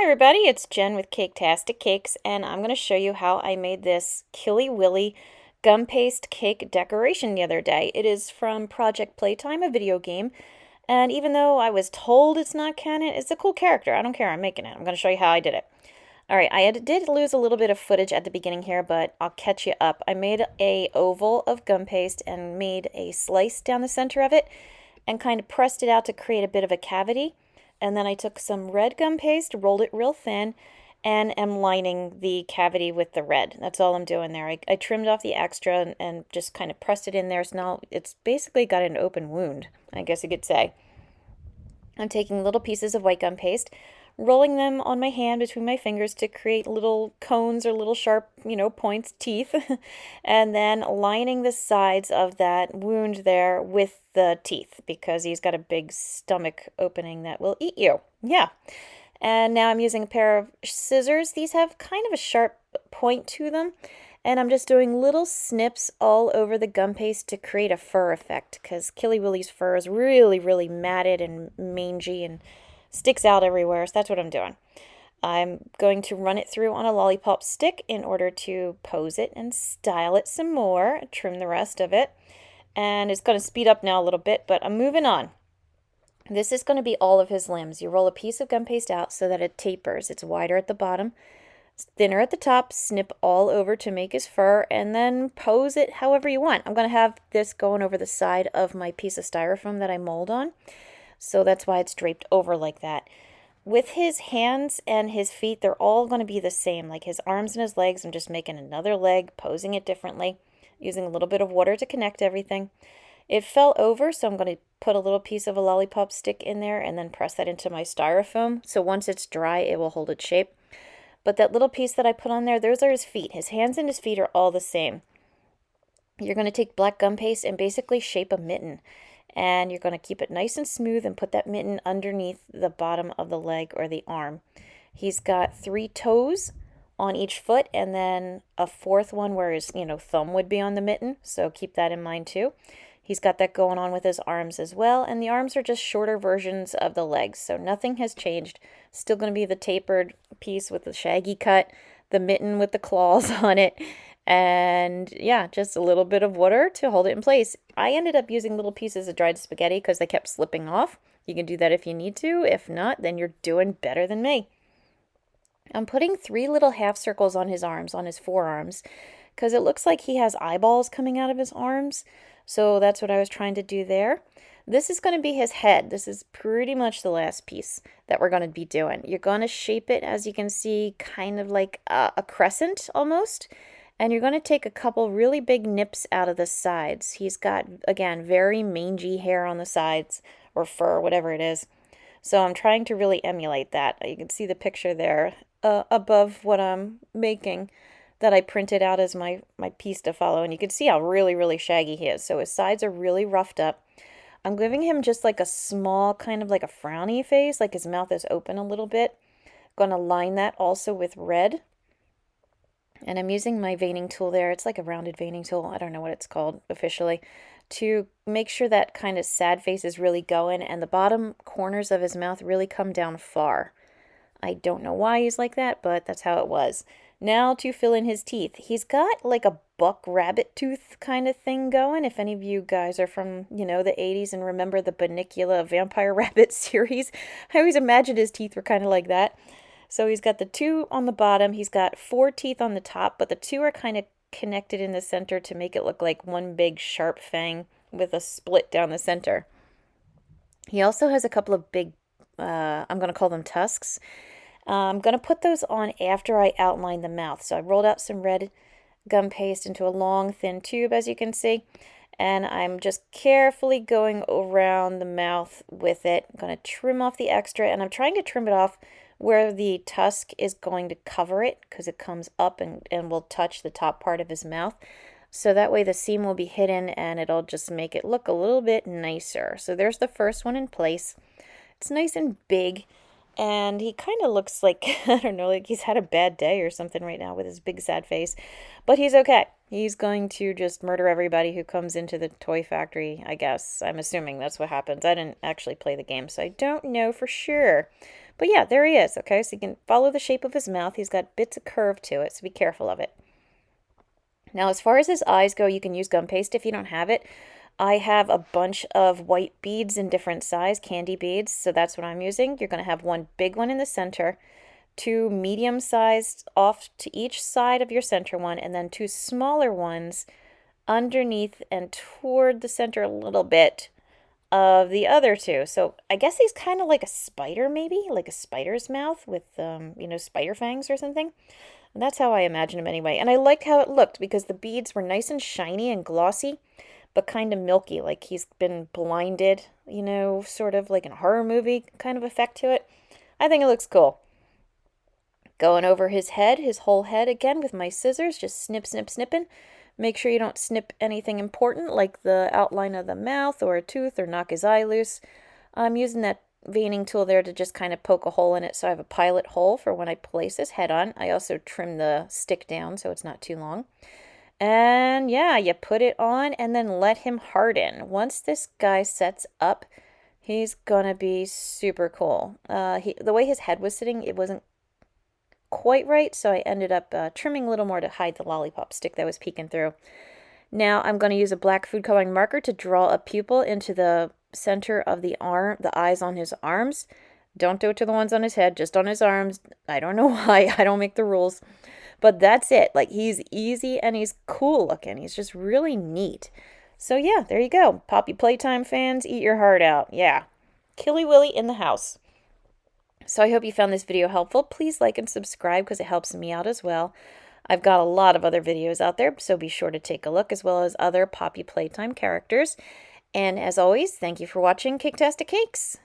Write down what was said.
everybody, it's Jen with Caketastic Cakes, and I'm going to show you how I made this Killy Willy gum paste cake decoration the other day. It is from Project Playtime, a video game, and even though I was told it's not canon, it's a cool character. I don't care, I'm making it. I'm going to show you how I did it. Alright, did lose a little bit of footage at the beginning here, but I'll catch you up. I made a oval of gum paste and made a slice down the center of it and kind of pressed it out to create a bit of a cavity. And then I took some red gum paste, rolled it real thin, and am lining the cavity with the red. That's all I'm doing there. I trimmed off the extra and just kind of pressed it in there. So now it's basically got an open wound, I guess you could say. I'm taking little pieces of white gum paste, rolling them on my hand between my fingers to create little cones or little sharp, points, teeth, and then lining the sides of that wound there with the teeth because he's got a big stomach opening that will eat you. Yeah. And now I'm using a pair of scissors. These have kind of a sharp point to them. And I'm just doing little snips all over the gum paste to create a fur effect because Killy Willy's fur is really, really matted and mangy and sticks out everywhere, so that's what I'm doing. I'm going to run it through on a lollipop stick in order to pose it and style it some more, trim the rest of it, and it's going to speed up now a little bit, but I'm moving on. This is going to be all of his limbs. You roll a piece of gum paste out so that it tapers. It's wider at the bottom, thinner at the top, snip all over to make his fur, and then pose it however you want. I'm going to have this going over the side of my piece of styrofoam that I mold on. So that's why it's draped over like that. With his hands and his feet, they're all going to be the same. Like his arms and his legs, I'm just making another leg, posing it differently, using a little bit of water to connect everything. It fell over, so I'm going to put a little piece of a lollipop stick in there and then press that into my styrofoam. So once it's dry, it will hold its shape. But that little piece that I put on there, those are his feet. His hands and his feet are all the same. You're going to take black gum paste and basically shape a mitten. And you're going to keep it nice and smooth and put that mitten underneath the bottom of the leg or the arm. He's got 3 toes on each foot and then a 4th one where his, thumb would be on the mitten. So keep that in mind too. He's got that going on with his arms as well. And the arms are just shorter versions of the legs. So nothing has changed. Still going to be the tapered piece with the shaggy cut, the mitten with the claws on it. And yeah, just a little bit of water to hold it in place. I ended up using little pieces of dried spaghetti because they kept slipping off. You can do that if you need to. If not, then you're doing better than me. I'm putting 3 little half circles on his arms, on his forearms, because it looks like he has eyeballs coming out of his arms. So that's what I was trying to do there. This is going to be his head. This is pretty much the last piece that we're going to be doing. You're going to shape it, as you can see, kind of like a crescent almost. And you're going to take a couple really big nips out of the sides. He's got, again, very mangy hair on the sides, or fur, whatever it is. So I'm trying to really emulate that. You can see the picture there above what I'm making that I printed out as my piece to follow. And you can see how really, really shaggy he is. So his sides are really roughed up. I'm giving him just like a small, kind of like a frowny face, like his mouth is open a little bit. Going to line that also with red. And I'm using my veining tool there. It's like a rounded veining tool. I don't know what it's called officially. To make sure that kind of sad face is really going and the bottom corners of his mouth really come down far. I don't know why he's like that, but that's how it was. Now to fill in his teeth. He's got like a buck rabbit tooth kind of thing going. If any of you guys are from, the 80s and remember the Bunnicula Vampire Rabbit series, I always imagined his teeth were kind of like that. So he's got the 2 on the bottom, he's got 4 teeth on the top, but the 2 are kind of connected in the center to make it look like one big sharp fang with a split down the center. He also has a couple of big, I'm going to call them tusks. I'm going to put those on after I outline the mouth. So I rolled out some red gum paste into a long, thin tube, as you can see. And I'm just carefully going around the mouth with it. I'm going to trim off the extra, and I'm trying to trim it off where the tusk is going to cover it because it comes up and will touch the top part of his mouth. So that way the seam will be hidden and it'll just make it look a little bit nicer. So there's the first one in place. It's nice and big. And he kind of looks like, I don't know, like he's had a bad day or something right now with his big sad face. But he's okay. He's going to just murder everybody who comes into the toy factory, I guess. I'm assuming that's what happens. I didn't actually play the game, so I don't know for sure. But yeah, there he is, okay? So you can follow the shape of his mouth. He's got bits of curve to it, so be careful of it. Now, as far as his eyes go, you can use gum paste if you don't have it. I have a bunch of white beads in different size, candy beads, so that's what I'm using. You're going to have one big one in the center, two medium-sized off to each side of your center one, and then two smaller ones underneath and toward the center a little bit of the other two. So I guess he's kind of like a spider, maybe, like a spider's mouth with, spider fangs or something. And that's how I imagine him anyway. And I liked how it looked because the beads were nice and shiny and glossy, but kind of milky, like he's been blinded, sort of like in a horror movie kind of effect to it. I think it looks cool. Going over his head, his whole head again with my scissors, just snip, snip, snipping. Make sure you don't snip anything important like the outline of the mouth or a tooth or knock his eye loose. I'm using that veining tool there to just kind of poke a hole in it so I have a pilot hole for when I place his head on. I also trim the stick down so it's not too long. And yeah, you put it on and then let him harden. Once this guy sets up, he's gonna be super cool. The way his head was sitting, it wasn't quite right, so I ended up trimming a little more to hide the lollipop stick that was peeking through. Now I'm going to use a black food coloring marker to draw a pupil into the center of the arm, the eyes on his arms. Don't do it to the ones on his head, just on his arms. I don't know why, I don't make the rules. But that's it. Like, he's easy and he's cool looking. He's just really neat. So yeah, there you go. Poppy Playtime fans, eat your heart out. Yeah. Killy Willy in the house. So I hope you found this video helpful. Please like and subscribe because it helps me out as well. I've got a lot of other videos out there, so be sure to take a look, as well as other Poppy Playtime characters. And as always, thank you for watching Caketastic Cakes.